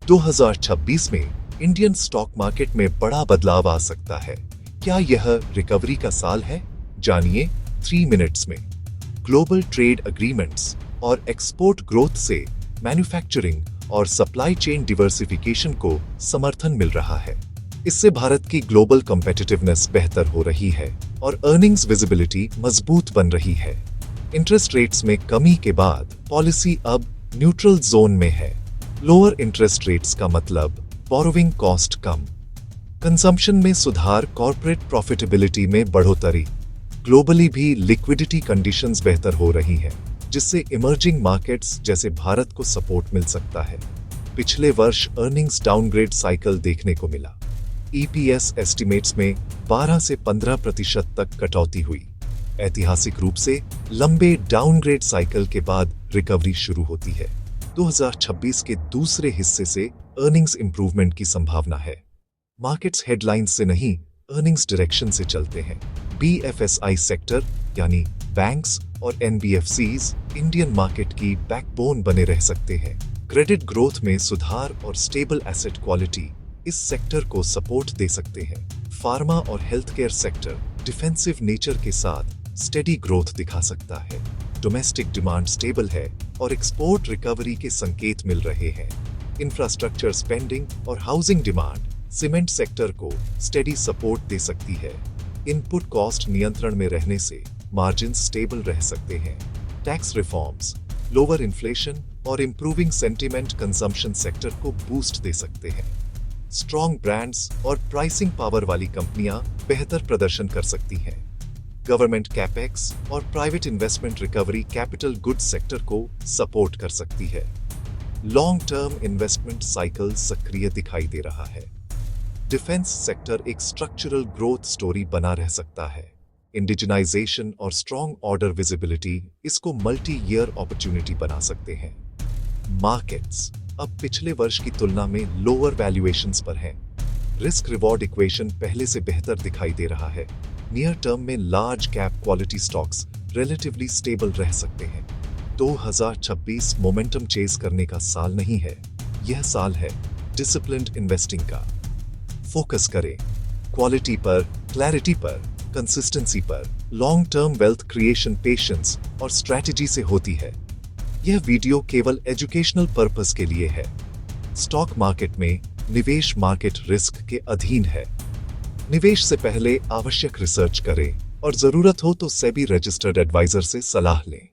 2026 में Indian stock market में बड़ा बदलाव आ सकता है। क्या यह रिकवरी का साल है? जानिए 3 मिनट्स में। ग्लोबल ट्रेड एग्रीमेंट्स और एक्सपोर्ट ग्रोथ से मैन्युफैक्चरिंग और सप्लाई चेन डिवर्सिफिकेशन को समर्थन मिल रहा है। इससे भारत की ग्लोबल कॉम्पिटिटिवनेस बेहतर हो रही है और अर्निंग्स विजिबिलिटी मजबूत बन रही है। इंटरेस्ट रेट्स में कमी के बाद पॉलिसी अब न्यूट्रल जोन में है। लोअर इंटरेस्ट रेट्स का मतलब बोरोविंग कॉस्ट कम, कंजम्पशन में सुधार, कॉर्पोरेट प्रॉफिटेबिलिटी में बढ़ोतरी। ग्लोबली भी लिक्विडिटी कंडीशंस बेहतर हो रही हैं, जिससे इमर्जिंग मार्केट्स जैसे भारत को सपोर्ट मिल सकता है। पिछले वर्ष अर्निंग्स डाउनग्रेड साइकिल देखने को मिला। ईपीएस एस्टिमेट्स में 12 से 15% तक कटौती हुई। ऐतिहासिक रूप से लंबे डाउनग्रेड साइकिल के बाद रिकवरी शुरू होती है। 2026 के दूसरे हिस्से से अर्निंग्स इंप्रूवमेंट की संभावना है। मार्केट्स हेडलाइंस से नहीं, अर्निंग्स डायरेक्शन से चलते हैं। बीएफएसआई सेक्टर यानी बैंक्स और एनबीएफसीज इंडियन मार्केट की बैकबोन बने रह सकते हैं। क्रेडिट ग्रोथ में सुधार और स्टेबल एसेट क्वालिटी इस सेक्टर को सपोर्ट दे सकते हैं। फार्मा और health care sector defensive nature के साथ स्टेडी ग्रोथ दिखा सकता है। डोमेस्टिक डिमांड स्टेबल है और एक्सपोर्ट रिकवरी के संकेत मिल रहे हैं। इंफ्रास्ट्रक्चर स्पेंडिंग और हाउसिंग डिमांड सीमेंट सेक्टर को स्टेडी सपोर्ट दे सकती है। इनपुट कॉस्ट नियंत्रण में रहने से मार्जिन स्टेबल रह सकते हैं। टैक्स रिफॉर्म्स, लोअर इन्फ्लेशन और इंप्रूविंग सेंटिमेंट कंजम्पशन सेक्टर को बूस्ट दे सकते हैं। स्ट्रॉन्ग ब्रांड्स और प्राइसिंग पावर वाली कंपनियां बेहतर प्रदर्शन कर सकती हैं। गवर्नमेंट कैपेक्स और private investment recovery capital goods sector को सपोर्ट कर सकती है। लॉन्ग टर्म इन्वेस्टमेंट साइकिल सक्रिय दिखाई दे रहा है। डिफेंस सेक्टर एक स्ट्रक्चरल ग्रोथ स्टोरी बना रह सकता है। इंडिजिनाइजेशन और स्ट्रॉन्ग ऑर्डर विजिबिलिटी इसको मल्टी ईयर अपॉर्चुनिटी बना सकते हैं। मार्केट्स अब पिछले वर्ष की तुलना में लोअर वैल्यूएशंस पर हैं। रिस्क रिवॉर्ड इक्वेशन पहले से बेहतर दिखाई दे रहा है। नियर टर्म में large cap quality stocks relatively stable रह सकते हैं। 2026 मोमेंटम चेज करने का साल नहीं है, यह साल है डिसिप्लिन्ड इन्वेस्टिंग का। फोकस करें क्वालिटी पर, क्लैरिटी पर, कंसिस्टेंसी पर। Long term wealth creation patience और स्ट्रैटेजी से होती है। यह वीडियो केवल एजुकेशनल पर्पस के लिए है। स्टॉक मार्केट में निवेश मार्केट रिस्क के अधीन है। निवेश से पहले आवश्यक रिसर्च करें और जरूरत हो तो सेबी रजिस्टर्ड एडवाइजर से सलाह लें।